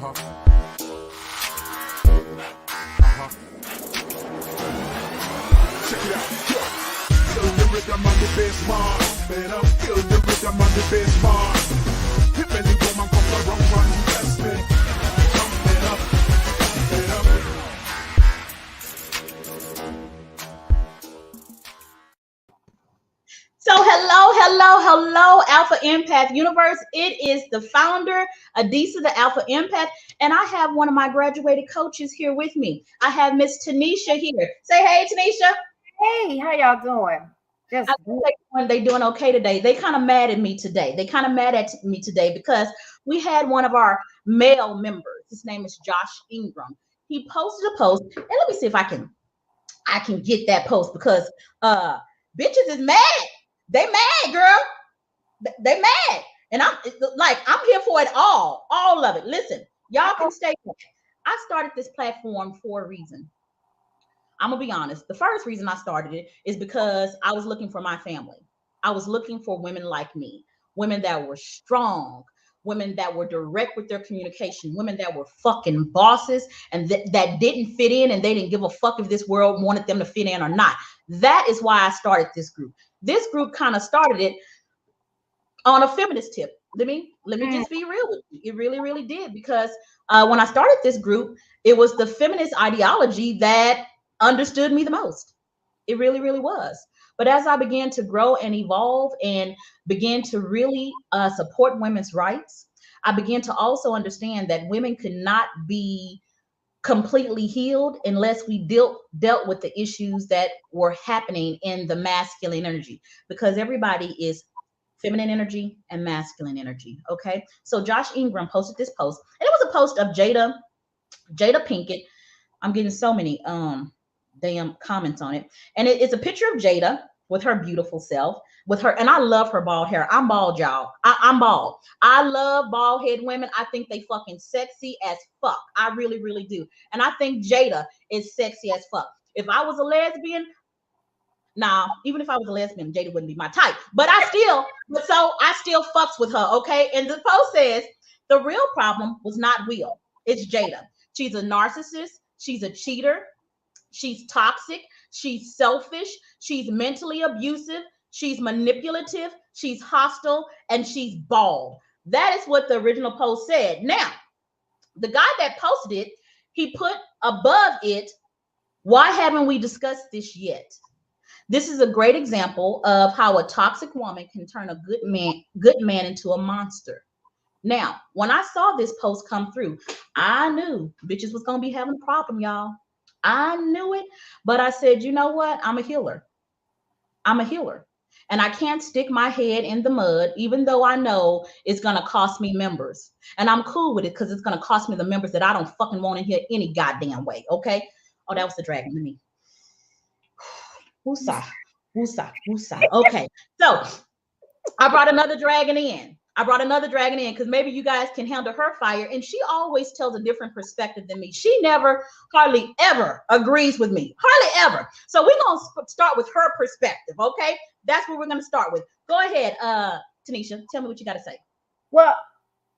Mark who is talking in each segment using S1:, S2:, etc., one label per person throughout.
S1: Check it out. Feel the rhythm of the bass mark. Better feel the rhythm of the bass mark. Hip and the woman come the wrong one. Test me. Jump it up.
S2: So hello, Alpha Empath Universe. It is the founder, Adisa, the Alpha Empath, and I have one of my graduated coaches here with me. I have Miss Tanisha here. Say hey, Tanisha.
S3: Hey, how y'all doing?
S2: I think they doing okay today. They kind of mad at me today. Because we had one of our male members. His name is Josh Ingram. He posted a post, and let me see if I can get that post because bitches is mad. They mad, girl. They mad. And I'm here for it all of it. Listen, y'all can stay. I started this platform for a reason. I'm gonna be honest. The first reason I started it is because I was looking for my family. I was looking for women like me, women that were strong, women that were direct with their communication, women that were fucking bosses and that didn't fit in and they didn't give a fuck if this world wanted them to fit in or not. That is why I started this group. This group kind of started it on a feminist tip. Let me just be real with you. It really, really did because when I started this group, it was the feminist ideology that understood me the most. It really, really was. But as I began to grow and evolve and began to really support women's rights, I began to also understand that women could not be completely healed unless we dealt with the issues that were happening in the masculine energy, because everybody is feminine energy and masculine energy. Okay. So Josh Ingram posted this post, and it was a post of Jada Pinkett. I'm getting so many damn comments on it. And it's a picture of Jada with her beautiful self, and I love her bald hair. I'm bald, y'all. I'm bald. I love bald head women. I think they fucking sexy as fuck. I really, really do. And I think Jada is sexy as fuck. If I was a lesbian, even if I was a lesbian, Jada wouldn't be my type. But I still fucks with her, okay? And the post says, the real problem was not Will. It's Jada. She's a narcissist. She's a cheater. She's toxic. She's selfish. She's mentally abusive. She's manipulative. She's hostile. And she's bald. That is what the original post said. Now, the guy that posted it, he put above it, why haven't we discussed this yet? This is a great example of how a toxic woman can turn a good man into a monster. Now, when I saw this post come through, I knew bitches was going to be having a problem, y'all. I knew it, but I said, you know what? I'm a healer. And I can't stick my head in the mud, even though I know it's going to cost me members. And I'm cool with it because it's going to cost me the members that I don't fucking want in here any goddamn way, okay? Oh, that was the dragon to me. Woosah. Okay, so I brought another dragon in. Because maybe you guys can handle her fire. And she always tells a different perspective than me. She never, hardly ever agrees with me. Hardly ever. So we're going to start with her perspective, okay? That's what we're going to start with. Go ahead, Tanisha. Tell me what you got to say.
S3: Well,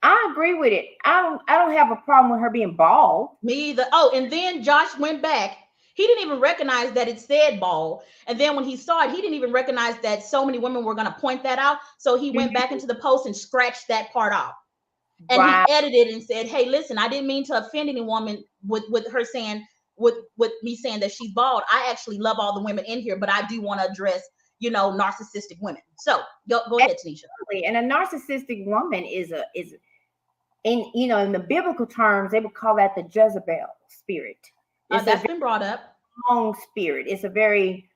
S3: I agree with it. I don't have a problem with her being bald.
S2: Me either. Oh, and then Josh went back. He didn't even recognize that it said bald. And then when he saw it, he didn't even recognize that so many women were going to point that out. So he went back into the post and scratched that part off. And he edited and said, hey, listen, I didn't mean to offend any woman with her saying, with me saying that she's bald. I actually love all the women in here, but I do want to address, narcissistic women. So go ahead, Tanisha.
S3: And a narcissistic woman is in the biblical terms, they would call that the Jezebel spirit.
S2: That's been brought up.
S3: Strong spirit. It's a very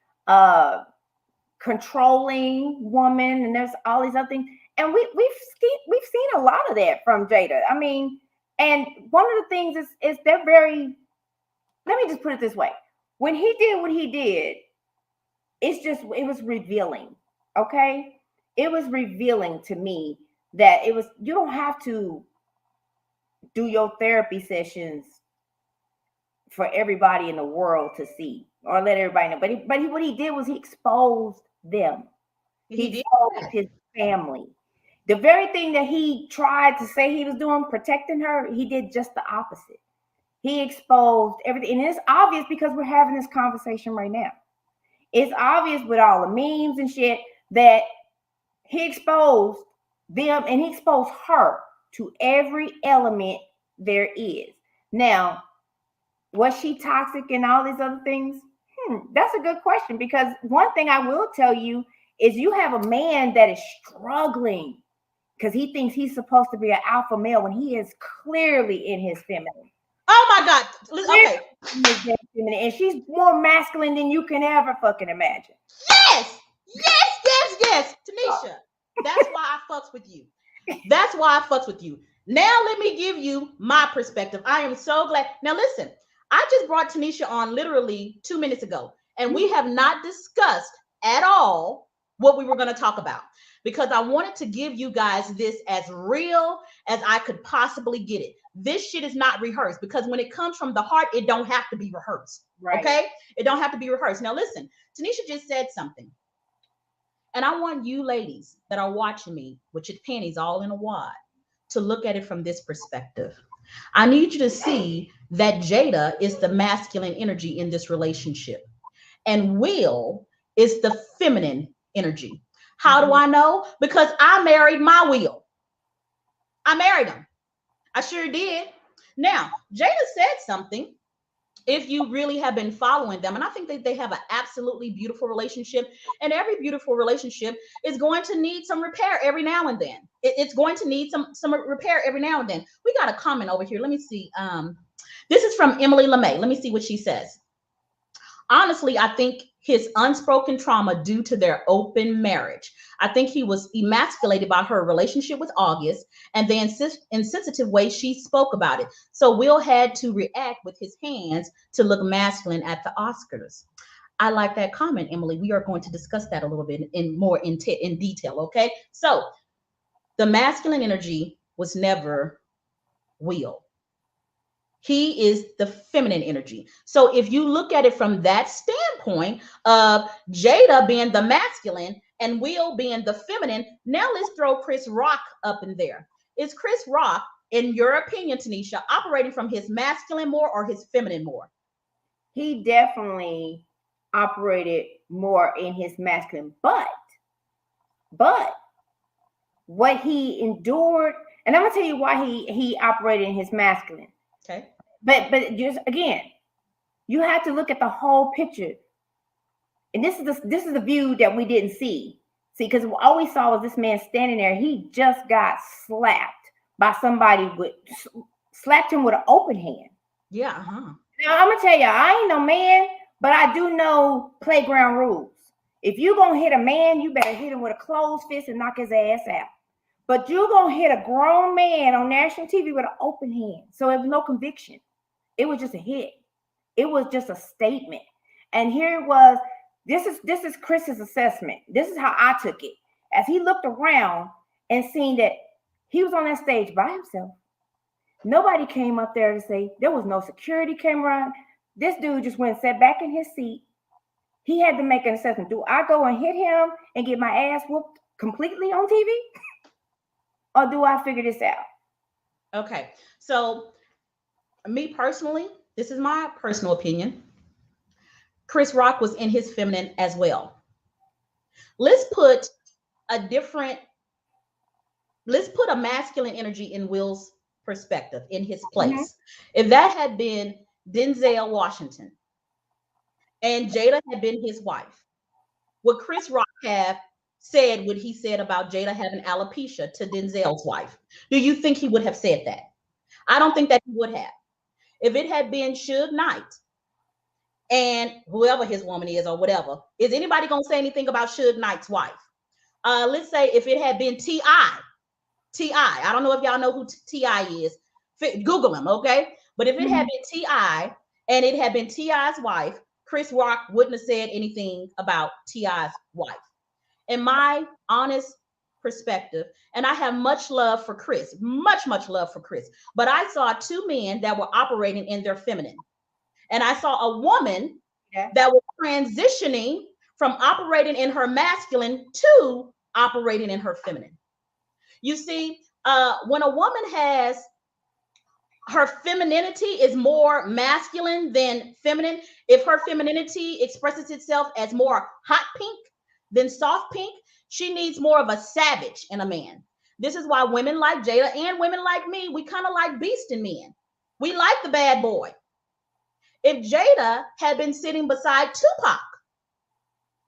S3: controlling woman, and there's all these other things. And we've seen a lot of that from Jada. I mean, and one of the things is they're very. Let me just put it this way: when he did what he did, it was revealing. Okay, it was revealing to me that you don't have to do your therapy sessions for everybody in the world to see or let everybody know. But what he did was he exposed them. He exposed his family. The very thing that he tried to say he was doing, protecting her, he did just the opposite. He exposed everything. And it's obvious because we're having this conversation right now. It's obvious with all the memes and shit that he exposed them and he exposed her to every element there is. Now, was she toxic and all these other things? That's a good question, because one thing I will tell you is you have a man that is struggling because he thinks he's supposed to be an alpha male when he is clearly in his feminine.
S2: Oh my God. Okay.
S3: And she's more masculine than you can ever fucking imagine.
S2: Yes. Tanisha, that's why I fucks with you. That's why I fucks with you. Now let me give you my perspective. I am so glad. Now listen, I just brought Tanisha on literally 2 minutes ago, and we have not discussed at all what we were going to talk about, because I wanted to give you guys this as real as I could possibly get it. This shit is not rehearsed, because when it comes from the heart, it don't have to be rehearsed. Right. Okay? It don't have to be rehearsed. Now listen, Tanisha just said something. And I want you ladies that are watching me with your panties all in a wad to look at it from this perspective. I need you to see that Jada is the masculine energy in this relationship, and Will is the feminine energy. How do I know? Because I married my Will. I married him. I sure did. Now, Jada said something. If you really have been following them, and I think that they have an absolutely beautiful relationship, and every beautiful relationship is going to need some repair every now and then. It's going to need some repair every now and then. We got a comment over here. Let me see. This is from Emily LeMay. Let me see what she says. Honestly, I think his unspoken trauma due to their open marriage. I think he was emasculated by her relationship with August and the insensitive way she spoke about it. So Will had to react with his hands to look masculine at the Oscars. I like that comment, Emily. We are going to discuss that a little bit in detail, okay? So the masculine energy was never Will. He is the feminine energy. So if you look at it from that standpoint of Jada being the masculine and Will being the feminine, now let's throw Chris Rock up in there. Is Chris Rock, in your opinion, Tanisha, operating from his masculine more or his feminine more?
S3: He definitely operated more in his masculine, but what he endured, and I'm gonna tell you why he operated in his masculine.
S2: Okay.
S3: But just again, you have to look at the whole picture. And this is the view that we didn't see. See, because all we saw was this man standing there. He just got slapped by somebody slapped him with an open hand.
S2: Yeah. Uh-huh.
S3: Now I'm gonna tell you, I ain't no man, but I do know playground rules. If you gonna hit a man, you better hit him with a closed fist and knock his ass out. But you're gonna hit a grown man on national TV with an open hand. So it was no conviction. It was just a hit. It was just a statement. And here it was. This is Chris's assessment. This is how I took it. As he looked around and seen that he was on that stage by himself. Nobody came up there to say, there was no security came around. This dude just went and sat back in his seat. He had to make an assessment. Do I go and hit him and get my ass whooped completely on TV? Or do I figure this out?
S2: Okay. So me personally, this is my personal opinion. Chris Rock was in his feminine as well. Let's put a masculine energy in Will's perspective, in his place. Mm-hmm. If that had been Denzel Washington and Jada had been his wife, would Chris Rock have said what he said about Jada having alopecia to Denzel's wife? Do you think he would have said that? I don't think that he would have. If it had been Suge Knight and whoever his woman is or whatever, is anybody going to say anything about Suge Knight's wife? Let's say if it had been T.I. I don't know if y'all know who T.I. is. Google him, okay? But if it had been T.I. and it had been T.I.'s wife, Chris Rock wouldn't have said anything about T.I.'s wife. In my honest perspective, and I have much love for Chris, much love for Chris, but I saw two men that were operating in their feminine. And I saw a woman that was transitioning from operating in her masculine to operating in her feminine. You see, when a woman has her femininity is more masculine than feminine, if her femininity expresses itself as more hot pink than soft pink, she needs more of a savage in a man. This is why women like Jada and women like me, we kind of like beast in men. We like the bad boy. If Jada had been sitting beside Tupac,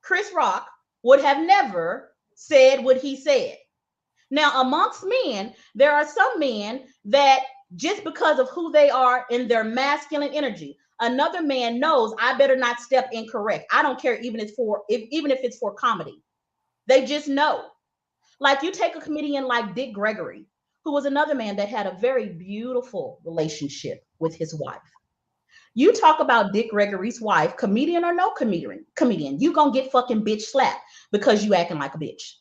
S2: Chris Rock would have never said what he said. Now, amongst men, there are some men that just because of who they are in their masculine energy, another man knows I better not step incorrect. I don't care even if it's for comedy. They just know. Like you take a comedian like Dick Gregory, who was another man that had a very beautiful relationship with his wife. You talk about Dick Gregory's wife, comedian or no comedian, you gonna get fucking bitch slapped because you acting like a bitch.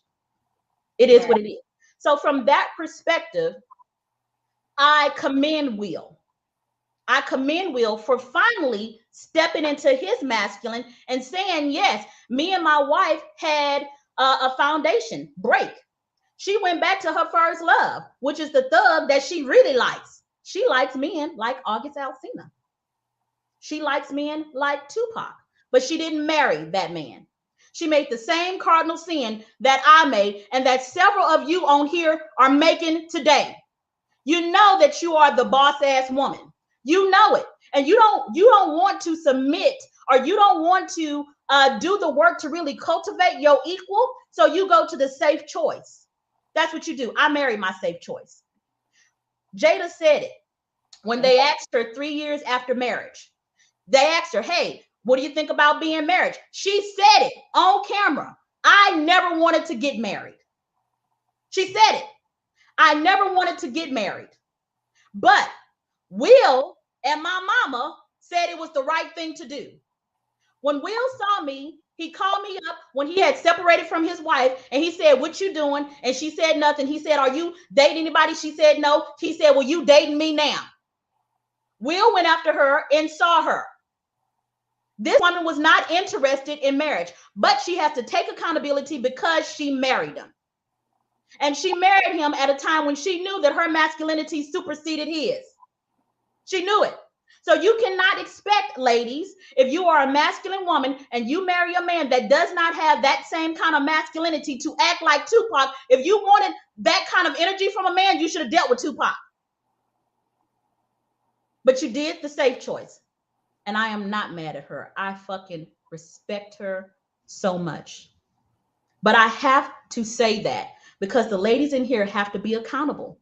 S2: It is what it is. So from that perspective, I commend Will. I commend Will for finally stepping into his masculine and saying, yes, me and my wife had a foundation break. She went back to her first love, which is the thug that she really likes. She likes men like August Alsina. She likes men like Tupac, but she didn't marry that man. She made the same cardinal sin that I made and that several of you on here are making today. You know that you are the boss ass woman. You know it. And you don't want to submit, or you don't want to do the work to really cultivate your equal. So you go to the safe choice. That's what you do. I married my safe choice. Jada said it when they asked her 3 years after marriage. They asked her, hey, what do you think about being married? She said it on camera. I never wanted to get married. She said it. I never wanted to get married. But Will and my mama said it was the right thing to do. When Will saw me, he called me up when he had separated from his wife, and he said, what you doing? And she said nothing. He said, are you dating anybody? She said no. He said, well, you dating me now. Will went after her and saw her. This woman was not interested in marriage, but she has to take accountability because she married him. And she married him at a time when she knew that her masculinity superseded his. She knew it. So you cannot expect, ladies, if you are a masculine woman and you marry a man that does not have that same kind of masculinity to act like Tupac. If you wanted that kind of energy from a man, you should have dealt with Tupac. But you did the safe choice. And I am not mad at her. I fucking respect her so much. But I have to say that because the ladies in here have to be accountable.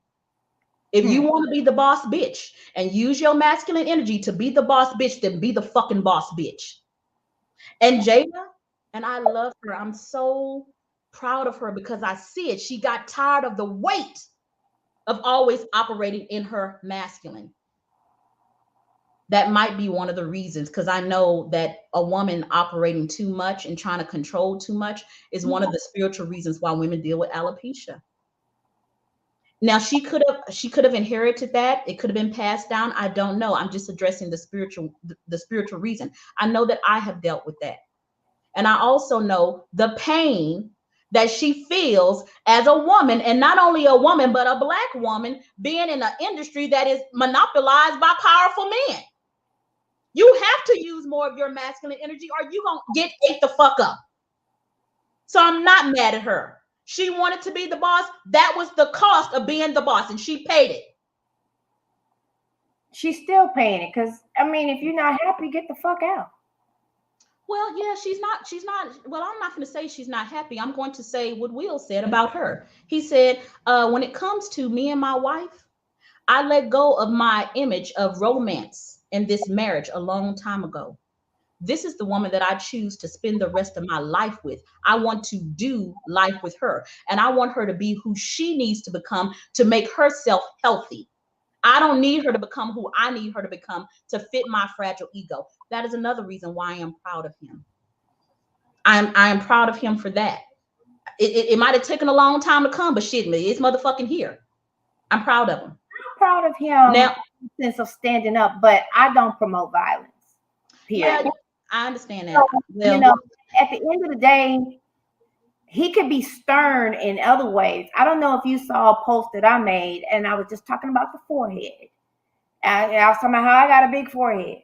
S2: If you want to be the boss bitch and use your masculine energy to be the boss bitch, then be the fucking boss bitch. And Jada, and I love her. I'm so proud of her because I see it. She got tired of the weight of always operating in her masculine. That might be one of the reasons, because I know that a woman operating too much and trying to control too much is one of the spiritual reasons why women deal with alopecia. Now she could have inherited that. It could have been passed down. I don't know. I'm just addressing the spiritual reason. I know that I have dealt with that. And I also know the pain that she feels as a woman, and not only a woman, but a Black woman being in an industry that is monopolized by powerful men. You have to use more of your masculine energy or you're going to get ate the fuck up. So I'm not mad at her. She wanted to be the boss. That was the cost of being the boss, and she paid it.
S3: She's still paying it because, I mean, if you're not happy, get the fuck out.
S2: Well, yeah, she's not, well, I'm not going to say she's not happy. I'm going to say what Will said about her. He said, when it comes to me and my wife, I let go of my image of romance in this marriage a long time ago. This is the woman that I choose to spend the rest of my life with. I want to do life with her, and I want her to be who she needs to become to make herself healthy. I don't need her to become who I need her to become to fit my fragile ego. That is another reason why I am proud of him. I am proud of him for that. It might have taken a long time to come, but shit, it's motherfucking here. I'm proud of him.
S3: I'm proud of him now, in the sense of standing up, but I don't promote violence. Period.
S2: Yeah, I understand that.
S3: So,
S2: well,
S3: you know, at the end of the day, he could be stern in other ways. I don't know if you saw a post that I made, and I was just talking about the forehead. I was talking about how I got a big forehead.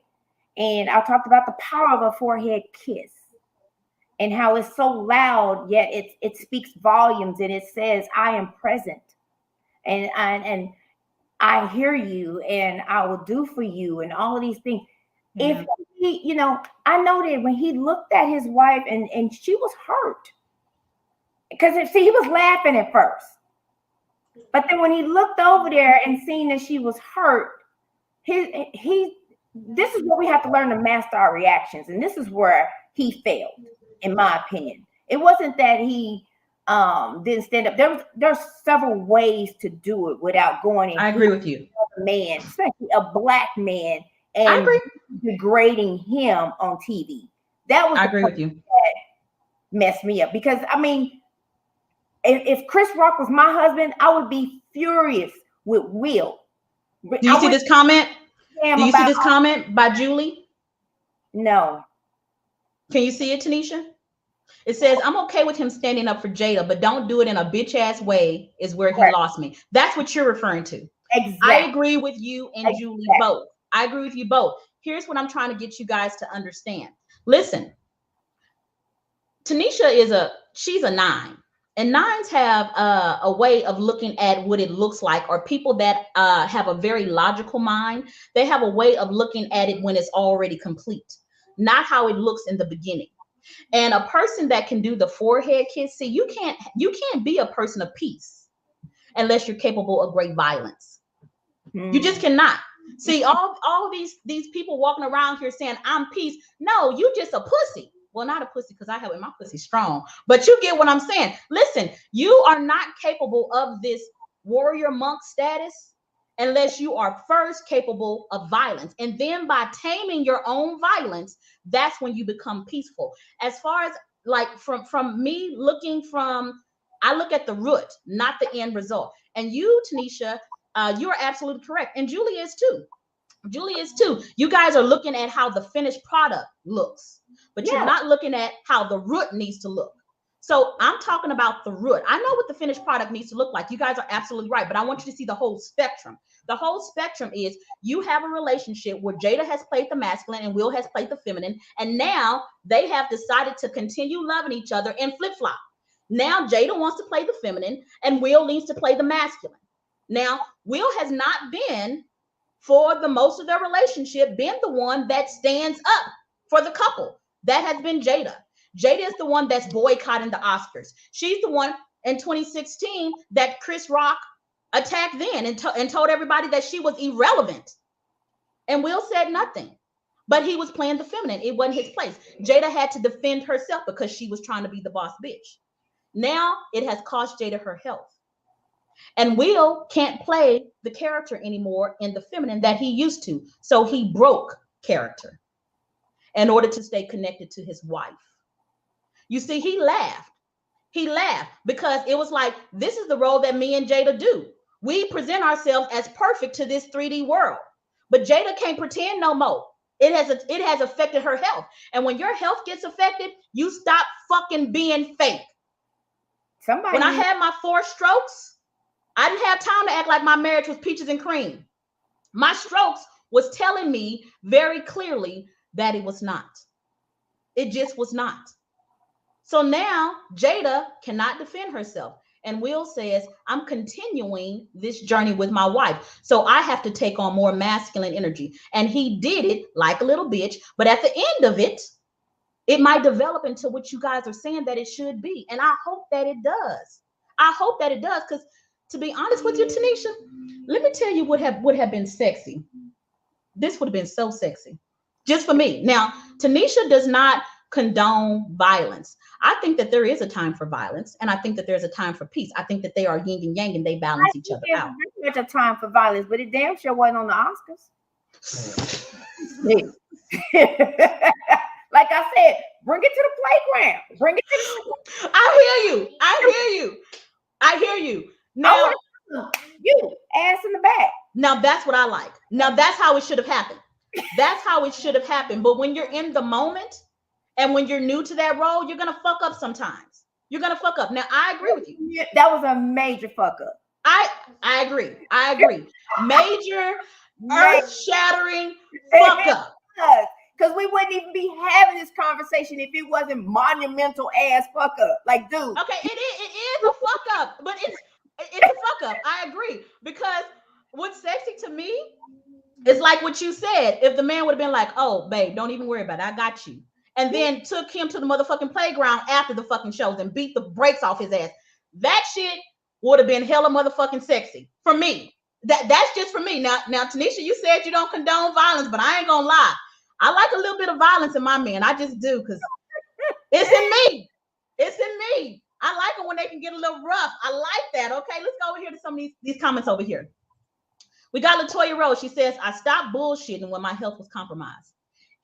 S3: And I talked about the power of a forehead kiss and how it's so loud, yet it speaks volumes, and it says, I am present. And I hear you, and I will do for you, and all of these things. Yeah. If he, you know, I know that when he looked at his wife and she was hurt. Because see, he was laughing at first. But then when he looked over there and seen that she was hurt, this is where we have to learn to master our reactions. And this is where he failed, in my opinion. It wasn't that he didn't stand up. There's several ways to do it without going into
S2: I agree with you.
S3: A man, especially a black man, and degrading him on TV. That was
S2: I agree with you.
S3: That messed me up, because I mean, if Chris Rock was my husband, I would be furious with Will.
S2: Do you see this comment? Do you see this comment by Julie?
S3: No.
S2: Can you see it, Tanisha? It says, I'm okay with him standing up for Jada, but don't do it in a bitch ass way is where he lost me. That's what you're referring to.
S3: Exactly.
S2: I agree with you and Julie both. I agree with you both. Here's what I'm trying to get you guys to understand. Listen, Tanisha she's a 9. And 9s have a way of looking at what it looks like, or people that have a very logical mind. They have a way of looking at it when it's already complete, not how it looks in the beginning. And a person that can do the forehead kiss, see, you can't be a person of peace unless you're capable of great violence. You just cannot. See, all these people walking around here saying, I'm peace. No, you just a pussy. Well, not a pussy, because I have my pussy strong, but you get what I'm saying. Listen, you are not capable of this warrior monk status unless you are first capable of violence. And then by taming your own violence, that's when you become peaceful. As far as like from me looking I look at the root, not the end result. And you, Tanisha, you are absolutely correct. And Julie is too. Julie is too. You guys are looking at how the finished product looks, but you're not looking at how the root needs to look. So I'm talking about the root. I know what the finished product needs to look like. You guys are absolutely right, but I want you to see the whole spectrum. The whole spectrum is you have a relationship where Jada has played the masculine and Will has played the feminine, and now they have decided to continue loving each other and flip-flop. Now Jada wants to play the feminine and Will needs to play the masculine. Now, Will has not been, for the most of their relationship, been the one that stands up for the couple. That has been Jada. Jada is the one that's boycotting the Oscars. She's the one in 2016 that Chris Rock attacked then and told everybody that she was irrelevant. And Will said nothing, but he was playing the feminine. It wasn't his place. Jada had to defend herself because she was trying to be the boss bitch. Now it has cost Jada her health. And Will can't play the character anymore in the feminine that he used to. So he broke character in order to stay connected to his wife. You see, he laughed. He laughed because it was like, this is the role that me and Jada do. We present ourselves as perfect to this 3D world. But Jada can't pretend no more. It has affected her health. And when your health gets affected, you stop fucking being fake. When I had my 4 strokes, I didn't have time to act like my marriage was peaches and cream. My strokes was telling me very clearly that it was not. It just was not. So now Jada cannot defend herself. And Will says, I'm continuing this journey with my wife. So I have to take on more masculine energy. And he did it like a little bitch. But at the end of it, it might develop into what you guys are saying that it should be. And I hope that it does. I hope that it does. Because to be honest with you, Tanisha, let me tell you what would have been sexy. This would have been so sexy. Just for me. Now, Tanisha does not condone violence. I think that there is a time for violence, and I think that there's a time for peace. I think that they are yin and yang, and they balance each other out.
S3: There's a time for violence, but it damn sure wasn't on the Oscars. Like I said, bring it to the playground. Bring it to the.
S2: I hear you. I hear you. Now,
S3: you ass in the back.
S2: Now that's what I like. Now that's how it should have happened. That's how it should have happened. But when you're in the moment and when you're new to that role, you're gonna fuck up sometimes. You're gonna fuck up. Now I agree with you.
S3: Yeah, that was a major fuck up.
S2: I agree. I agree. Major earth-shattering fuck up.
S3: Because we wouldn't even be having this conversation if it wasn't monumental ass fuck up. Like, dude.
S2: Okay, it is a fuck up, but it's a fuck up. I agree. Because what's sexy to me is like what you said. If the man would have been like, oh, babe, don't even worry about it. I got you. And then took him to the motherfucking playground after the fucking shows and beat the brakes off his ass. That shit would have been hella motherfucking sexy for me. That's just for me. Now, Tanisha, you said you don't condone violence, but I ain't gonna lie. I like a little bit of violence in my men. I just do, because it's in me. It's in me. I like it when they can get a little rough. I like that. Okay, let's go over here to some of these comments over here. We got Latoya Rose. She says, I stopped bullshitting when my health was compromised.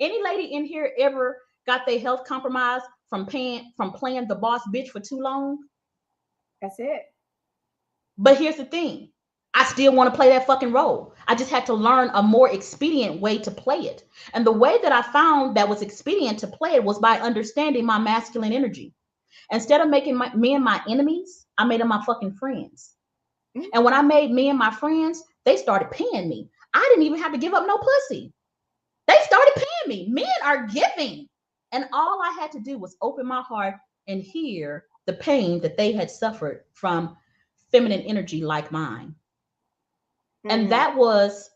S2: Any lady in here ever got their health compromised from playing the boss bitch for too long?
S3: That's it.
S2: But here's the thing. I still want to play that fucking role. I just had to learn a more expedient way to play it. And the way that I found that was expedient to play it was by understanding my masculine energy. Instead of making me and my enemies, I made them my fucking friends. Mm-hmm. And when I made me and my friends, they started paying me. I didn't even have to give up no pussy. They started paying me. Men are giving. And all I had to do was open my heart and hear the pain that they had suffered from feminine energy like mine. Mm-hmm. And that was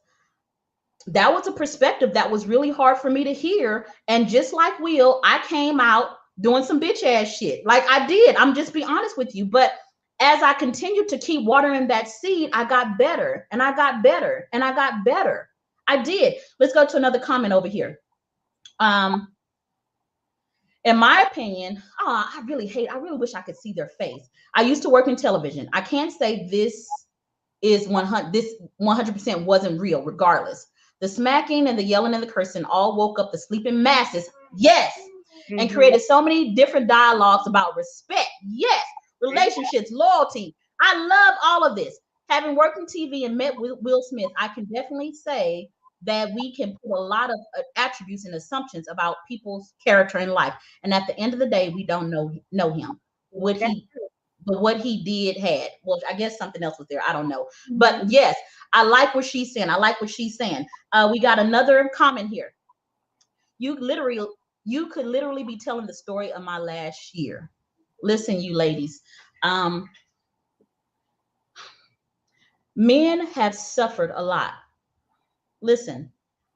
S2: a perspective that was really hard for me to hear. And just like Will, I came out doing some bitch ass shit. Like I did. I'm just be honest with you. But as I continued to keep watering that seed, I got better and I got better and I got better. I did. Let's go to another comment over here. In my opinion, I really wish I could see their face. I used to work in television. I can't say this 100% wasn't real, regardless. The smacking and the yelling and the cursing all woke up the sleeping masses. Yes. Mm-hmm. And created so many different dialogues about respect. Yes. Relationships, loyalty. I love all of this. Having worked in TV and met Will Smith, I can definitely say that we can put a lot of attributes and assumptions about people's character in life. And at the end of the day, we don't know him. What he did had. Well, I guess something else was there. I don't know. But yes, I like what she's saying. We got another comment here. You could literally be telling the story of my last year. Listen, you ladies. Men have suffered a lot. Listen,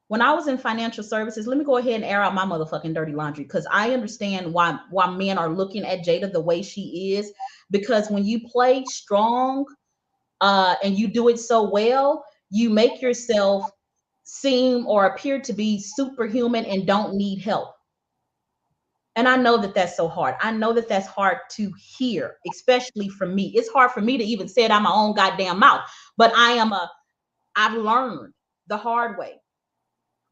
S2: when I was in financial services, let me go ahead and air out my motherfucking dirty laundry, because I understand why men are looking at Jada the way she is. Because when you play strong and you do it so well, you make yourself seem or appear to be superhuman and don't need help. And I know that that's so hard. I know that that's hard to hear, especially for me. It's hard for me to even say it out my own goddamn mouth. But I've learned the hard way.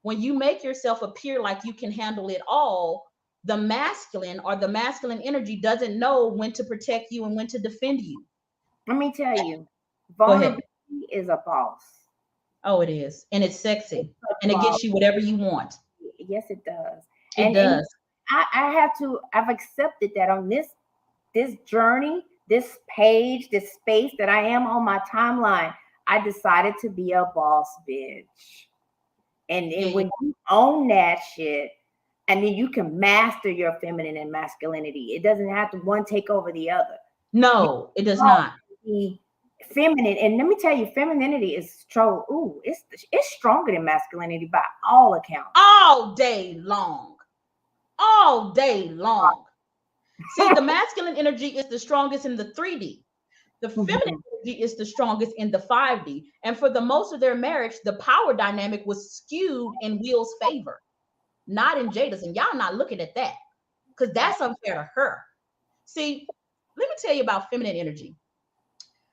S2: When you make yourself appear like you can handle it all, the masculine energy doesn't know when to protect you and when to defend you.
S3: Let me tell you, vulnerability is a boss.
S2: Oh, it is. And it's sexy. And it gets you whatever you want.
S3: Yes, it does.
S2: It does.
S3: I've accepted that on this journey, this page, this space that I am on my timeline, I decided to be a boss bitch. And when you own that shit, and then you can master your feminine and masculinity, it doesn't have to one take over the other.
S2: No, it does not.
S3: Be feminine, and let me tell you, femininity is strong. Ooh, it's stronger than masculinity by all accounts.
S2: All day long. All day long. See, the masculine energy is the strongest in the 3D. The feminine energy is the strongest in the 5D. And for the most of their marriage, the power dynamic was skewed in Will's favor, not in Jada's. And y'all not looking at that, because that's unfair to her. See, let me tell you about feminine energy.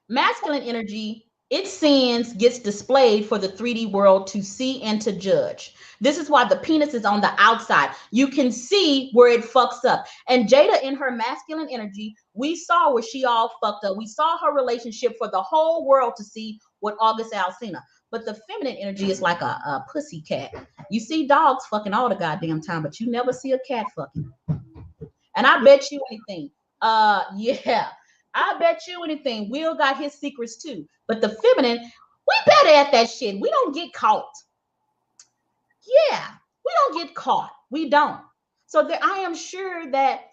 S2: Masculine energy, its sins gets displayed for the 3D world to see and to judge. This is why the penis is on the outside. You can see where it fucks up. And Jada, in her masculine energy, we saw where she all fucked up. We saw her relationship for the whole world to see with August Alsina. But the feminine energy is like a pussy cat. You see dogs fucking all the goddamn time, but you never see a cat fucking. And I bet you anything, Yeah. I bet you anything. Will got his secrets too. But the feminine, we better at that shit. We don't get caught. Yeah, we don't get caught. We don't. So there, I am sure that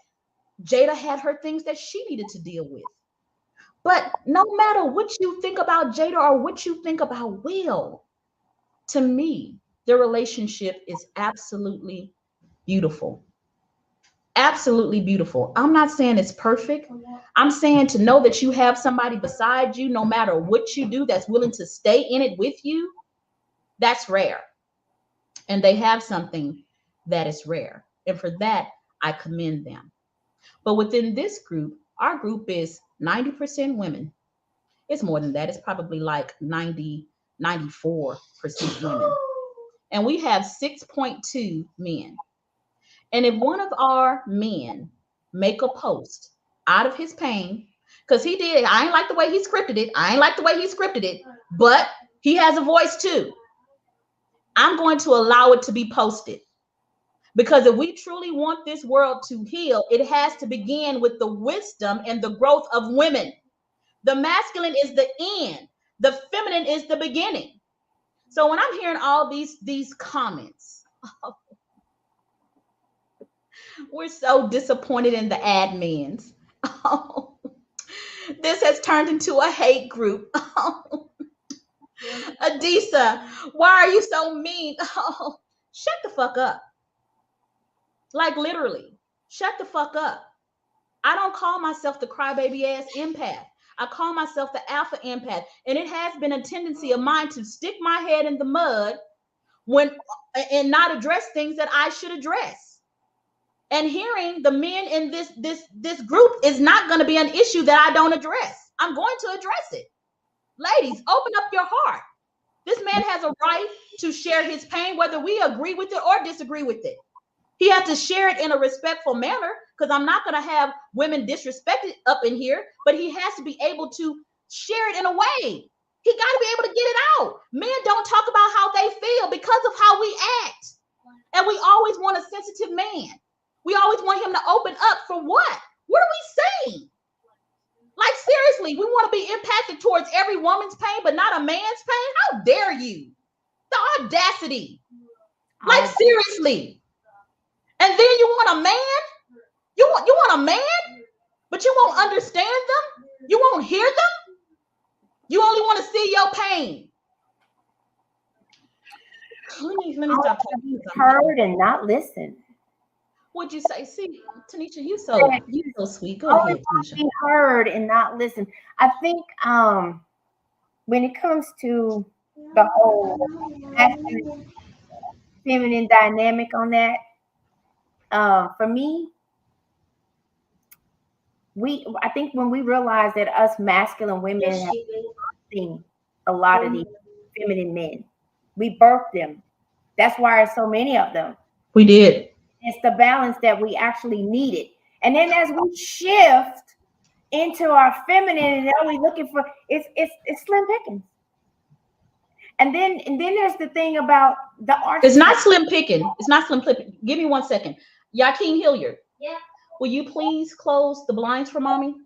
S2: Jada had her things that she needed to deal with. But no matter what you think about Jada or what you think about Will, to me, the relationship is absolutely beautiful. Absolutely beautiful. I'm not saying it's perfect. I'm saying to know that you have somebody beside you, no matter what you do, that's willing to stay in it with you, that's rare. And they have something that is rare. And for that, I commend them. But within this group, our group is 90% women. It's more than that. It's probably like 90, 94% women. And we have 6.2 men. And if one of our men make a post out of his pain, because he did, I ain't like the way he scripted it. I ain't like the way he scripted it, but he has a voice too. I'm going to allow it to be posted. Because if we truly want this world to heal, it has to begin with the wisdom and the growth of women. The masculine is the end. The feminine is the beginning. So when I'm hearing all these comments, we're so disappointed in the admins. Oh, this has turned into a hate group. Oh, Adisa, why are you so mean? Oh, shut the fuck up. Like literally, shut the fuck up. I don't call myself the crybaby ass empath. I call myself the alpha empath. And it has been a tendency of mine to stick my head in the mud when and not address things that I should address. And hearing the men in this group is not going to be an issue that I don't address. I'm going to address it. Ladies, open up your heart. This man has a right to share his pain, whether we agree with it or disagree with it. He has to share it in a respectful manner, because I'm not going to have women disrespected up in here, but he has to be able to share it in a way. He got to be able to get it out. Men don't talk about how they feel because of how we act. And we always want a sensitive man. We always want him to open up for what? What are we saying? Like, seriously, we want to be empathic towards every woman's pain, but not a man's pain? How dare you? The audacity. Like, seriously. And then you want a man? You want a man, but you won't understand them? You won't hear them? You only want to see your pain. Let me stop talking.
S3: Heard and not listen.
S2: What'd you say? See, Tanisha, you so sweet. Go ahead, Tanisha.
S3: Be heard and not listen. I think when it comes to the whole masculine feminine dynamic on that, for me, I think when we realize that us masculine women have seen a lot of these feminine men, we birthed them. That's why there's so many of them.
S2: We did.
S3: It's the balance that we actually needed. And then as we shift into our feminine, and now we're looking for it's slim pickings. And then there's the thing about the art.
S2: It's not slim picking. It's not slim picking. Give me 1 second. Yaqueen Hilliard. Yeah. Will you please close the blinds for mommy?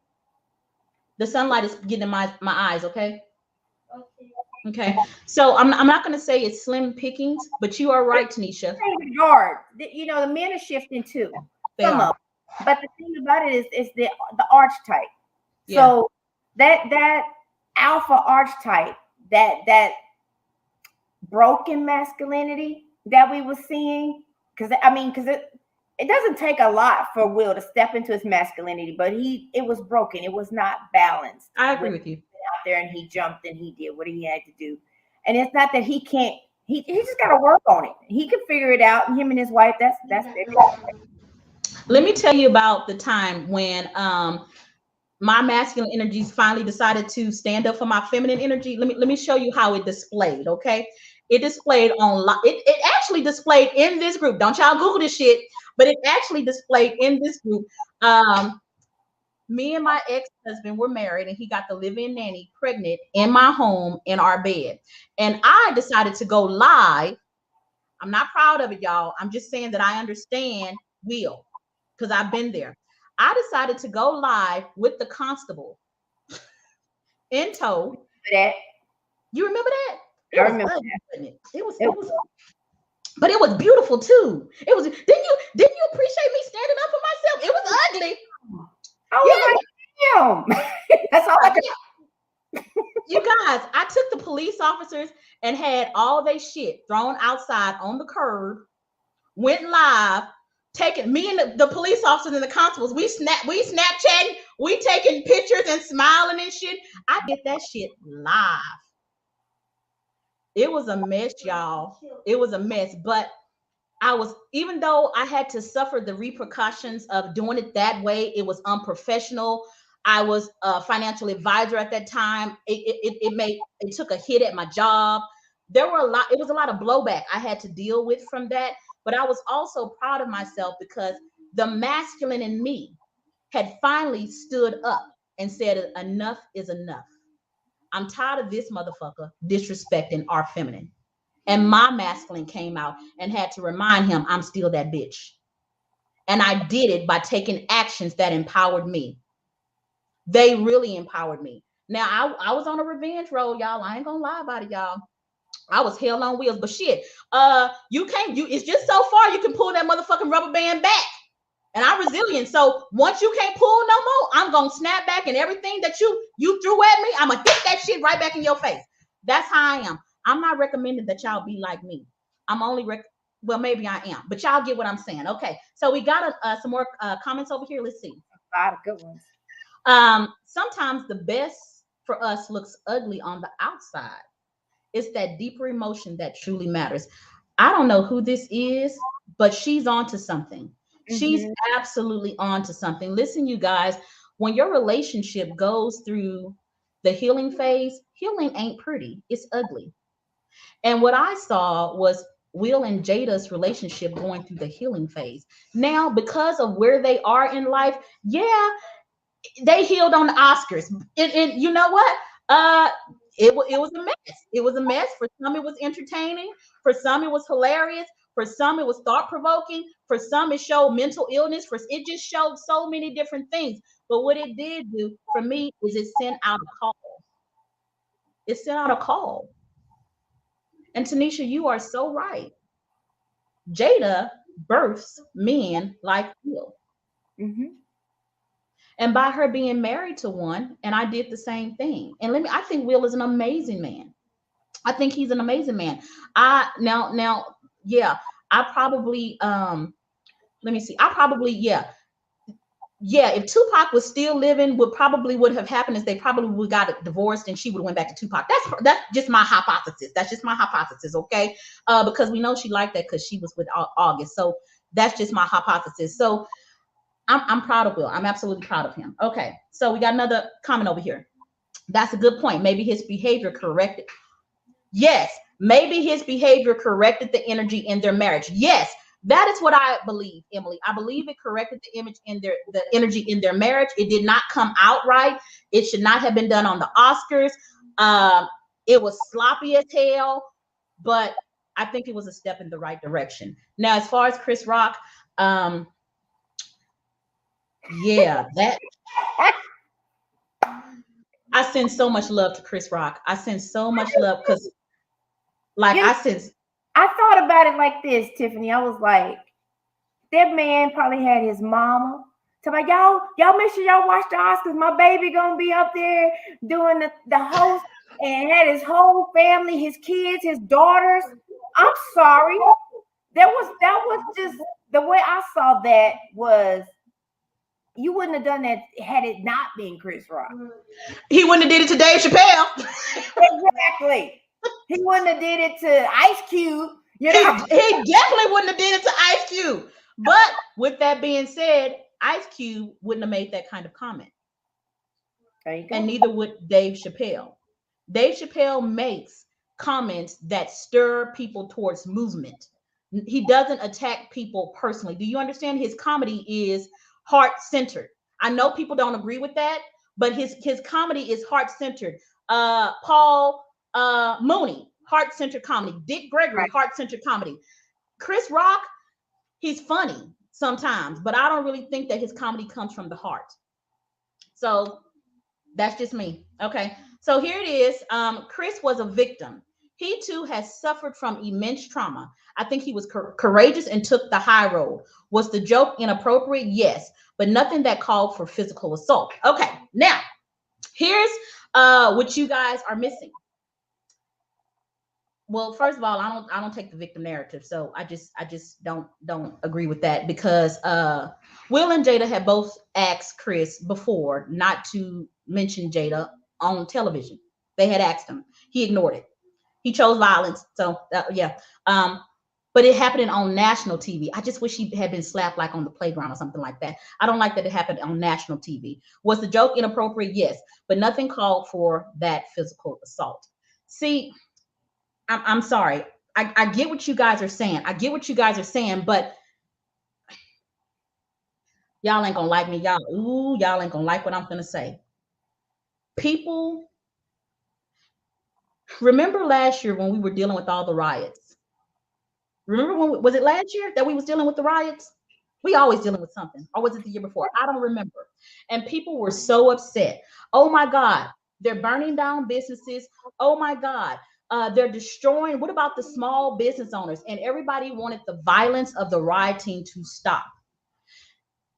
S2: The sunlight is getting in my eyes, okay? Okay. So I'm not going to say it's slim pickings, but you are right, Tanisha.
S3: Hard. You know, the men are shifting too. Some of them. But the thing about it is the archetype. Yeah. So that alpha archetype, that broken masculinity that we were seeing, because it doesn't take a lot for Will to step into his masculinity, but it was broken. It was not balanced.
S2: I agree with you.
S3: Out there, and he jumped and he did what he had to do. And it's not that he can't. He just got to work on it. He can figure it out. And him and his wife. That's it.
S2: Let me tell you about the time when my masculine energies finally decided to stand up for my feminine energy. Let me show you how it displayed. Okay, it displayed online. It actually displayed in this group. Don't y'all Google this shit. But it actually displayed in this group. Me and my ex-husband were married, and he got the live-in nanny pregnant in my home in our bed. And I decided to go live. I'm not proud of it, y'all. I'm just saying that I understand Will, because I've been there. I decided to go live with the constable in tow.
S3: That
S2: You remember that?
S3: I
S2: It was
S3: remember
S2: ugly, wasn't it? It was, but it was beautiful too. It was. Didn't you appreciate me standing up for myself? It was ugly.
S3: I was like, damn. That's all I could.
S2: You guys, I took the police officers and had all they shit thrown outside on the curb. Went live, taking me and the police officers and the constables. We Snapchatting, we taking pictures and smiling and shit. I did that shit live. It was a mess, y'all. It was a mess, but even though I had to suffer the repercussions of doing it that way, it was unprofessional. I was a financial advisor at that time. It took a hit at my job. It was a lot of blowback I had to deal with from that. But I was also proud of myself because the masculine in me had finally stood up and said, enough is enough. I'm tired of this motherfucker disrespecting our feminine. And my masculine came out and had to remind him I'm still that bitch. And I did it by taking actions that empowered me. They really empowered me. Now, I was on a revenge road, y'all. I ain't gonna lie about it, y'all. I was hell on wheels, but shit, it's just so far you can pull that motherfucking rubber band back. And I'm resilient. So once you can't pull no more, I'm gonna snap back, and everything that you threw at me, I'm gonna hit that shit right back in your face. That's how I am. I'm not recommending that y'all be like me. I'm only well, maybe I am, but y'all get what I'm saying. Okay, so we got some more comments over here. Let's see.
S3: A lot of good ones.
S2: Sometimes the best for us looks ugly on the outside. It's that deeper emotion that truly matters. I don't know who this is, but she's on to something. Mm-hmm. She's absolutely on to something. Listen, you guys, when your relationship goes through the healing phase, healing ain't pretty. It's ugly. And what I saw was Will and Jada's relationship going through the healing phase. Now, because of where they are in life, yeah, they healed on the Oscars. And you know what? It was a mess. It was a mess. For some, it was entertaining. For some, it was hilarious. For some, it was thought-provoking. For some, it showed mental illness. It just showed so many different things. But what it did do for me is it sent out a call. It sent out a call. And Tanisha, you are so right. Jada births men like Will. Mm-hmm. And by her being married to one, and I did the same thing. And I think Will is an amazing man. I think he's an amazing man. I probably let me see. If Tupac was still living, what probably would have happened is they probably would got divorced and she would have went back to Tupac. That's just my hypothesis. That's just my hypothesis, okay? Because we know she liked that because she was with August. So that's just my hypothesis. So I'm proud of Will. I'm absolutely proud of him. Okay, so we got another comment over here. That's a good point. Maybe his behavior corrected. Yes, maybe his behavior corrected the energy in their marriage. Yes, that is what I believe, Emily. I believe it corrected the energy in their marriage. It did not come out right. It should not have been done on the Oscars. It was sloppy as hell, but I think it was a step in the right direction. Now, as far as Chris Rock, that I send so much love to Chris Rock. I send so much love because, I
S3: thought about it like this, Tiffany. I was like, that man probably had his mama. So like, y'all make sure y'all watch the Oscars. My baby gonna be up there doing the host, and had his whole family, his kids, his daughters. I'm sorry. That was just the way I saw that was. You wouldn't have done that had it not been Chris Rock.
S2: He wouldn't have did it to Dave Chappelle.
S3: Exactly. He wouldn't have did it to Ice Cube. You know?
S2: He definitely wouldn't have did it to Ice Cube. But with that being said, Ice Cube wouldn't have made that kind of comment. And neither would Dave Chappelle. Dave Chappelle makes comments that stir people towards movement. He doesn't attack people personally. Do you understand? His comedy is heart-centered. I know people don't agree with that, but his comedy is heart-centered. Paul Mooney, heart-centered comedy. Dick Gregory, heart-centered comedy. Chris Rock, he's funny. sometimes, but I don't really think that his comedy comes from the heart. So that's just me. Okay. So here it is. Chris was a victim. He too has suffered from immense trauma. I think he was courageous and took the high road. Was the joke inappropriate? Yes, but nothing that called for physical assault. Okay. Now, here's what you guys are missing. Well, first of all, I don't take the victim narrative, so I just don't agree with that, because Will and Jada had both asked Chris before not to mention Jada on television. They had asked him. He ignored it. He chose violence. So yeah. But it happened on national TV. I just wish he had been slapped like on the playground or something like that. I don't like that it happened on national TV. Was the joke inappropriate? Yes, but nothing called for that physical assault. See, I'm sorry. I get what you guys are saying. I get what you guys are saying, but y'all ain't gonna like me. Y'all ain't gonna like what I'm gonna say. People, remember last year when we were dealing with all the riots? Remember when, was it last year that we was dealing with the riots? We always dealing with something. Or was it the year before? I don't remember. And people were so upset. Oh my God, they're burning down businesses. Oh my God, they're destroying. What about the small business owners? And everybody wanted the violence of the rioting to stop.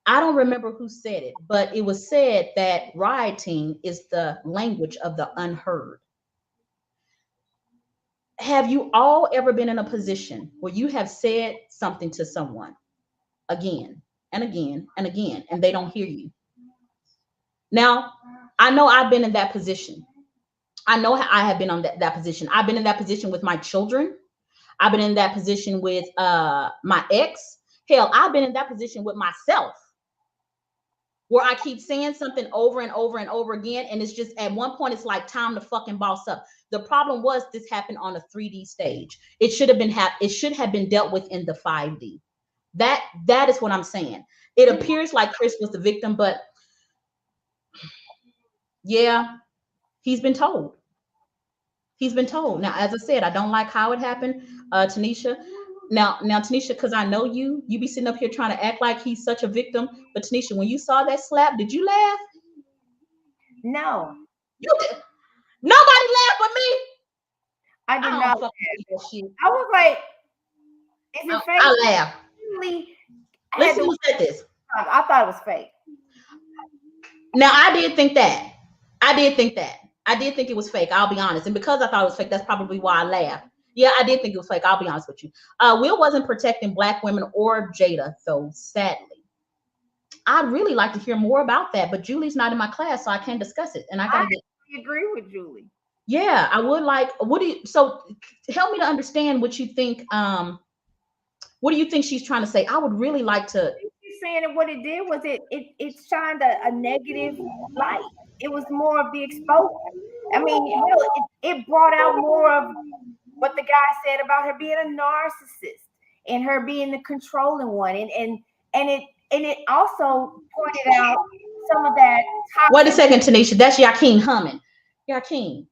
S2: I don't remember who said it, but it was said that rioting is the language of the unheard. Have you all ever been in a position where you have said something to someone again and again and again, and they don't hear you? Now, I know I've been in that position. I know I have been on that position. I've been in that position with my children. I've been in that position with my ex. Hell, I've been in that position with myself, where I keep saying something over and over and over again. And it's just, at one point, it's like time to fucking boss up. The problem was this happened on a 3D stage. It should have been it should have been dealt with in the 5D. That is what I'm saying. It appears like Chris was the victim, but yeah, he's been told. He's been told. Now, as I said, I don't like how it happened, Tanisha. Now, Tanisha, because I know you be sitting up here trying to act like he's such a victim. But Tanisha, when you saw that slap, did you laugh?
S3: No,
S2: You did. Nobody laughed but me.
S3: I did
S2: I don't
S3: not.
S2: fucking do that shit.
S3: I was like, is it fake?
S2: I laughed.
S3: Really,
S2: Listen, who said this?
S3: I thought it was fake.
S2: Now, I did think that. I did think it was fake. I'll be honest. And because I thought it was fake, that's probably why I laughed. Yeah, I did think it was fake. I'll be honest with you. Will wasn't protecting Black women or Jada, though, sadly. I'd really like to hear more about that, but Julie's not in my class, so I can't discuss it. And I
S3: agree with Julie.
S2: Yeah, I would like. So help me to understand what you think. What do you think she's trying to say? I would really like to.
S3: She's saying that what it did was it shined a negative light. It was more of the exposure. I mean, hell, it brought out more of what the guy said about her being a narcissist and her being the controlling one, and it also pointed out some of that.
S2: Wait a second, Tanisha. That's Yakin humming. Yakin,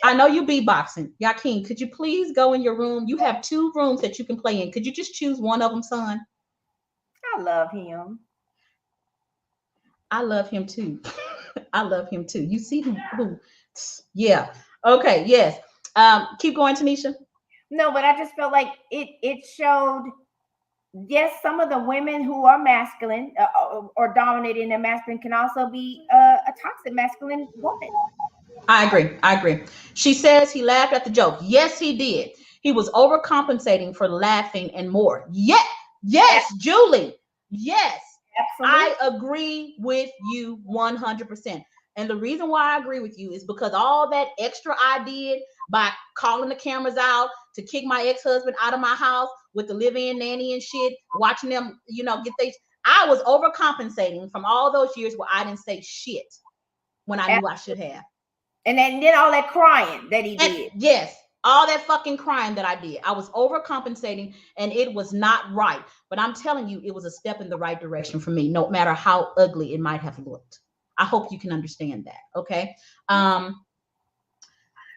S2: I know you beatboxing. Yakin, could you please go in your room? You have 2 rooms that you can play in. Could you just choose one of them, son?
S3: I love him.
S2: I love him too. I love him too. You see who? Yeah. Okay. Yes. Keep going, Tanisha.
S3: No, but I just felt like it showed. Yes, some of the women who are masculine or dominating their masculine can also be a toxic masculine woman.
S2: I agree. She says he laughed at the joke. Yes, he did. He was overcompensating for laughing and more. Yes, Julie. Yes. Absolutely. I agree with you 100%. And the reason why I agree with you is because all that extra I did by calling the cameras out to kick my ex-husband out of my house with the live-in nanny and shit, watching them, I was overcompensating from all those years where I didn't say shit when I knew I should have.
S3: And then all that crying that he did.
S2: Yes, all that fucking crying that I did. I was overcompensating and it was not right. But I'm telling you, it was a step in the right direction for me, no matter how ugly it might have looked. I hope you can understand that. Okay.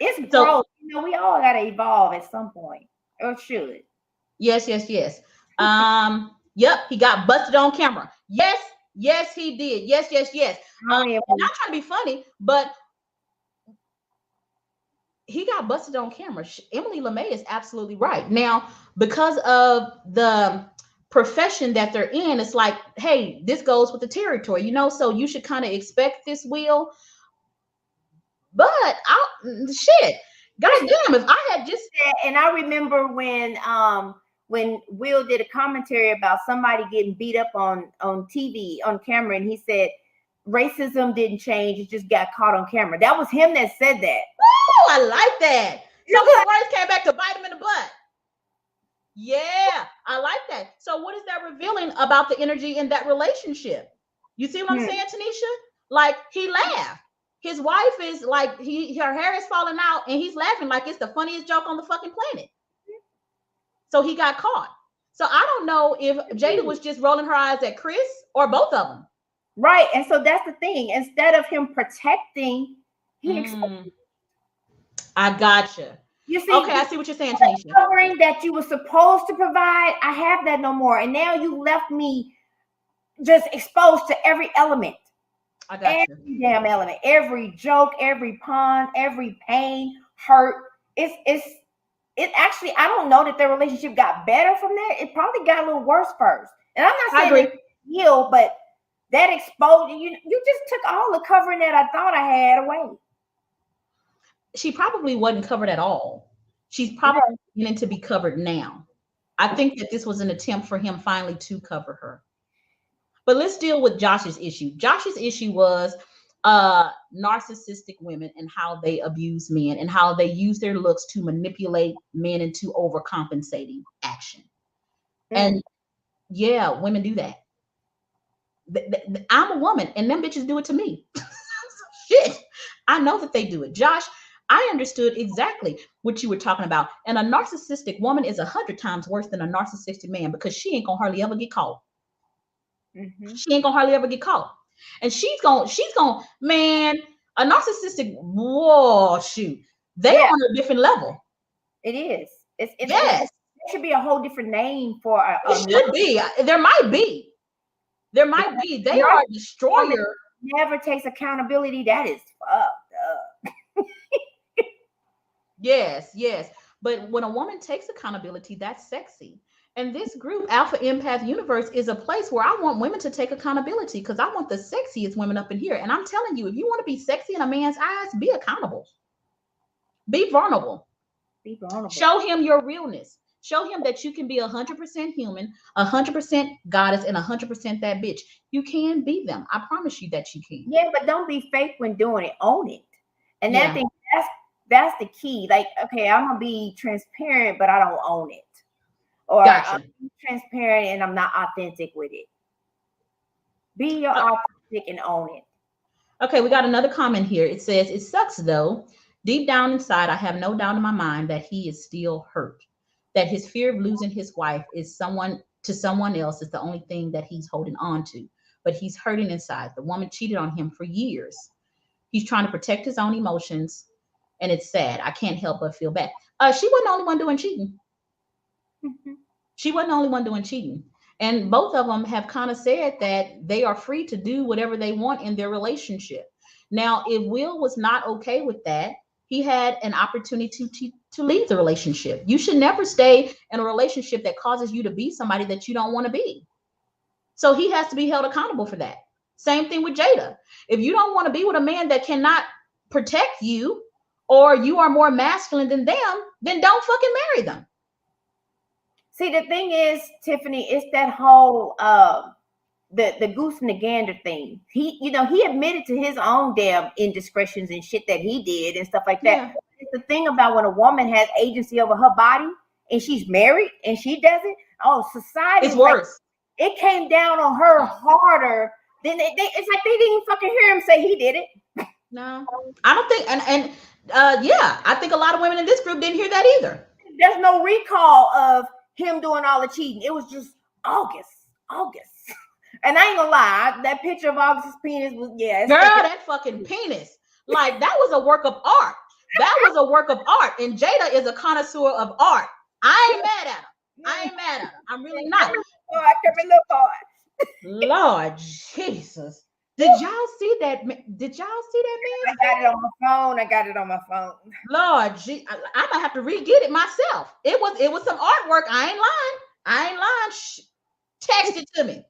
S3: It's growth. We all got to evolve at some point, or should.
S2: Yes. Yep, he got busted on camera. Yes, yes, he did. Yes, yes, yes. I'm not trying to be funny, but he got busted on camera. Emily LeMay is absolutely right. Now, because of the profession that they're in, it's like, hey, this goes with the territory, you know, so you should kind of expect this, Will. But shit, goddamn, if I had just
S3: and I remember when Will did a commentary about somebody getting beat up on TV on camera, and he said racism didn't change; it just got caught on camera. That was him that said that.
S2: Oh, I like that. So his words came back to bite him in the butt. Yeah, I like that. So what is that revealing about the energy in that relationship? You see what I'm saying, Tanisha? Like, he laughed. His wife is like, her hair is falling out, and he's laughing like it's the funniest joke on the fucking planet. So he got caught. So I don't know if Jada was just rolling her eyes at Chris or both of them.
S3: Right. And so that's the thing. Instead of him protecting, he exposed.
S2: I gotcha.
S3: You see,
S2: okay, I see what you're saying, Tanisha.
S3: The covering that you were supposed to provide, I have that no more. And now you left me just exposed to every element.
S2: I got
S3: every damn element, every joke, every pun, every pain, hurt. It actually, I don't know that their relationship got better from that. It probably got a little worse first. And I'm not saying it's healed, but that exposure, you just took all the covering that I thought I had away.
S2: She probably wasn't covered at all. She's probably beginning to be covered now. I think that this was an attempt for him finally to cover her. But let's deal with Josh's issue. Josh's issue was narcissistic women and how they abuse men and how they use their looks to manipulate men into overcompensating action. And yeah, women do that. I'm a woman and them bitches do it to me. Shit, I know that they do it. Josh, I understood exactly what you were talking about. And a narcissistic woman is 100 times worse than a narcissistic man because she ain't gonna hardly ever get caught. She ain't gonna hardly ever get caught. And she's gonna, man, a narcissistic, whoa, shoot. They're on a different level.
S3: It is. Yes.
S2: There
S3: should be a whole different name for
S2: it should be. There might be. They are a destroyer.
S3: Never takes accountability. That is fucked up.
S2: Yes. But when a woman takes accountability, that's sexy. And this group, Alpha Empath Universe, is a place where I want women to take accountability because I want the sexiest women up in here. And I'm telling you, if you want to be sexy in a man's eyes, be accountable. Be vulnerable. Show him your realness. Show him that you can be 100% human, 100% goddess, and 100% that bitch. You can be them. I promise you that you can.
S3: Yeah, but don't be fake when doing it. Own it. And that thing, that's the key. Like, okay, I'm gonna be transparent, but I don't own it. Or I'm transparent and I'm not authentic with it. Be your authentic and own it.
S2: Okay, we got another comment here. It says, it sucks though. Deep down inside, I have no doubt in my mind that he is still hurt. That his fear of losing his wife is someone else is the only thing that he's holding on to. But he's hurting inside. The woman cheated on him for years. He's trying to protect his own emotions. And it's sad. I can't help but feel bad. She wasn't the only one doing cheating. She wasn't the only one doing cheating. And both of them have kind of said that they are free to do whatever they want in their relationship. Now, if Will was not okay with that, he had an opportunity to leave the relationship. You should never stay in a relationship that causes you to be somebody that you don't want to be. So he has to be held accountable for that. Same thing with Jada. If you don't want to be with a man that cannot protect you, or you are more masculine than them, then don't fucking marry them.
S3: See, the thing is, Tiffany, it's that whole the goose and the gander thing. He admitted to his own damn indiscretions and shit that he did and stuff like that. Yeah. It's the thing about when a woman has agency over her body and she's married and she doesn't. Oh, society.
S2: It's worse.
S3: It came down on her harder than it's like they didn't even fucking hear him say he did it.
S2: No, I don't think. And I think a lot of women in this group didn't hear that either.
S3: There's no recall of him doing all the cheating. It was just August. And I ain't gonna lie, that picture of August's penis was, girl,
S2: that fucking penis. Like, that was a work of art. That was a work of art. And Jada is a connoisseur of art. I ain't mad at her. I'm really not.
S3: little boy.
S2: Lord Jesus. Did y'all see that? Did y'all see that man?
S3: I got it on my phone.
S2: Lord, I might have to re-get it myself. It was some artwork. I ain't lying. Text it to me.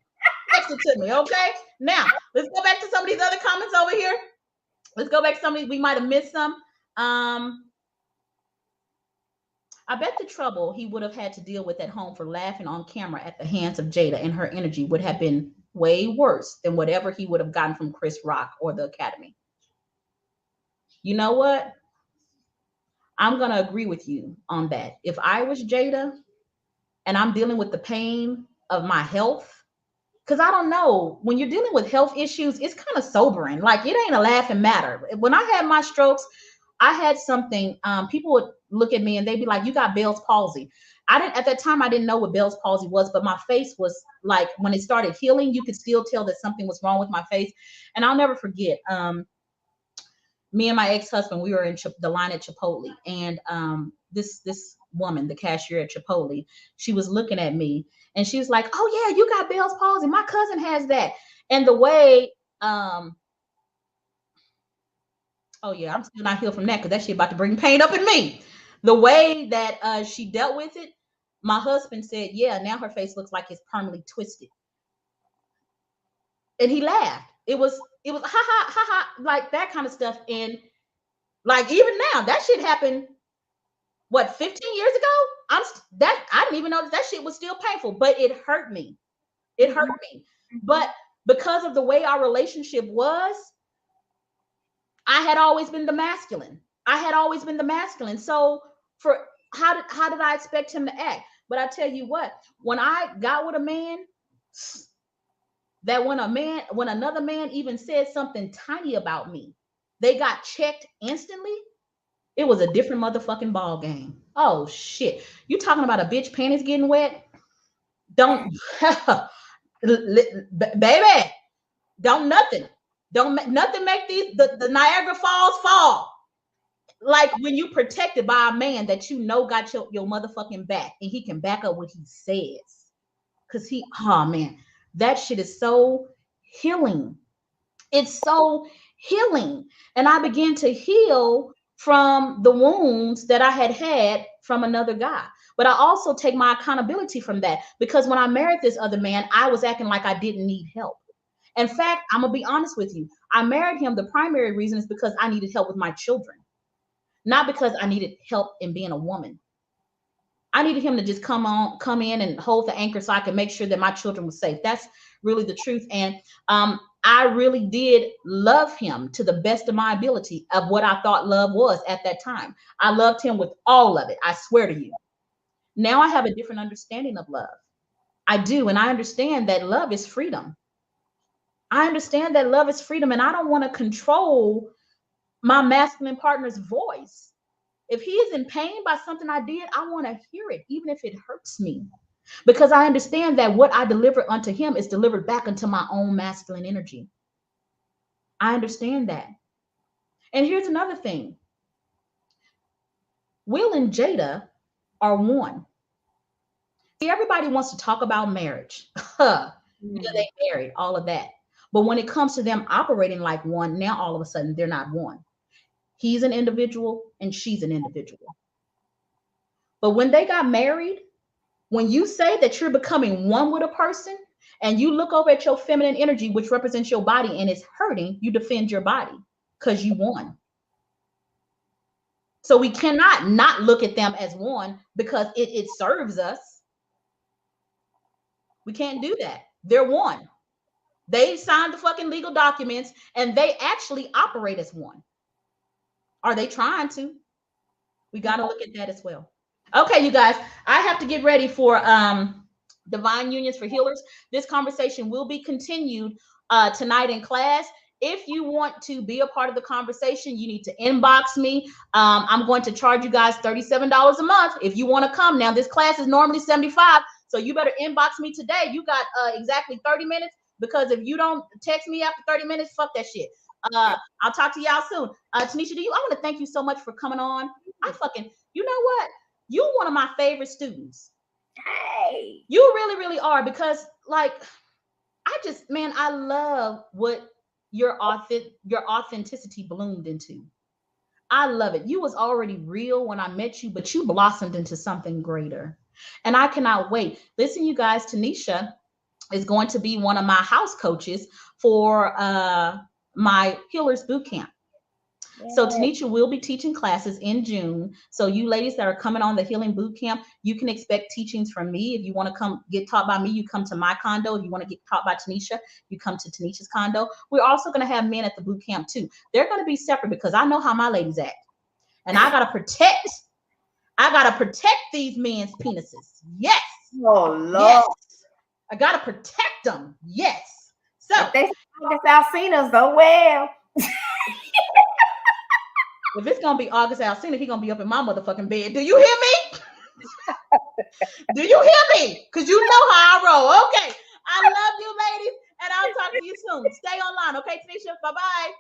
S2: Text it to me, okay? Now, let's go back to some of these other comments over here. Let's go back to some of these. We might have missed some. I bet the trouble he would have had to deal with at home for laughing on camera at the hands of Jada and her energy would have been way worse than whatever he would have gotten from Chris Rock or the Academy. You know what? I'm going to agree with you on that. If I was Jada and I'm dealing with the pain of my health, because I don't know, when you're dealing with health issues, it's kind of sobering. Like, it ain't a laughing matter. When I had my strokes, I had something, people would look at me and they'd be like, you got Bell's palsy. At that time, I didn't know what Bell's palsy was, but my face was like, when it started healing, you could still tell that something was wrong with my face. And I'll never forget, me and my ex-husband, we were in the line at Chipotle, and this woman, the cashier at Chipotle, she was looking at me and she was like, oh yeah, you got Bell's palsy. My cousin has that. And the way, oh yeah, I'm still not healed from that because that shit about to bring pain up in me. The way that she dealt with it, my husband said, yeah, now her face looks like it's permanently twisted. And he laughed. It was ha ha ha ha, like that kind of stuff. And like, even now, that shit happened, what, 15 years ago? I didn't even know that shit was still painful, but it hurt me. It hurt me. But because of the way our relationship was, I had always been the masculine. So for how did I expect him to act? But I tell you what, when I got with a man, that when another man even said something tiny about me, they got checked instantly. It was a different motherfucking ball game. Oh shit. You talking about a bitch panties getting wet? Don't baby, don't nothing make the Niagara Falls fall. Like when you protected by a man that you know got your motherfucking back and he can back up what he says. Cause oh man, that shit is so healing. It's so healing. And I began to heal from the wounds that I had from another guy. But I also take my accountability from that, because when I married this other man, I was acting like I didn't need help. In fact, I'm gonna be honest with you. I married him. The primary reason is because I needed help with my children, not because I needed help in being a woman. I needed him to just come in and hold the anchor so I could make sure that my children were safe. That's really the truth. And I really did love him to the best of my ability of what I thought love was at that time. I loved him with all of it. I swear to you. Now I have a different understanding of love. I do. And I understand that love is freedom. I understand that love is freedom. And I don't want to control my masculine partner's voice. If he is in pain by something I did, I want to hear it, even if it hurts me, because I understand that what I deliver unto him is delivered back into my own masculine energy. I understand that. And here's another thing. Will and Jada are one. See, everybody wants to talk about marriage. Yeah, they married, all of that. But when it comes to them operating like one, now all of a sudden they're not one. He's an individual and she's an individual. But when they got married, when you say that you're becoming one with a person and you look over at your feminine energy, which represents your body, and it's hurting, you defend your body because you won. So we cannot not look at them as one because it serves us. We can't do that. They're one. They signed the fucking legal documents and they actually operate as one. Are they trying to? We got to look at that as well. Okay, you guys, I have to get ready for Divine Unions for Healers. This conversation will be continued tonight in class. If you want to be a part of the conversation, you need to inbox me. I'm going to charge you guys $37 a month if you want to come. Now, this class is normally $75, so you better inbox me today. You got exactly 30 minutes, because if you don't text me after 30 minutes, fuck that shit. I'll talk to y'all soon. Tanisha, I want to thank you so much for coming on. You know what? You're one of my favorite students.
S3: Hey,
S2: You really, really are, because like I love what your authenticity bloomed into. I love it. You was already real when I met you, but you blossomed into something greater. And I cannot wait. Listen, you guys, Tanisha is going to be one of my house coaches for my Healers Boot Camp. So
S3: yeah.
S2: Tanisha will be teaching classes in June. So you ladies that are coming on the Healing Boot Camp, you can expect teachings from me. If you want to come get taught by me, you come to my condo. If you want to get taught by Tanisha, you come to Tanisha's condo. We're also going to have men at the boot camp too. They're going to be separate because I know how my ladies act. And I gotta protect these men's penises. Yes.
S3: Oh Lord.
S2: Yes. I gotta protect them. Yes. So
S3: If they August Alcina's, oh well.
S2: if it's gonna be August Alsina, he's gonna be up in my motherfucking bed. Do you hear me? Do you hear me? Because you know how I roll. Okay. I love you, ladies, and I'll talk to you soon. Stay online, okay, Tanisha? Bye-bye.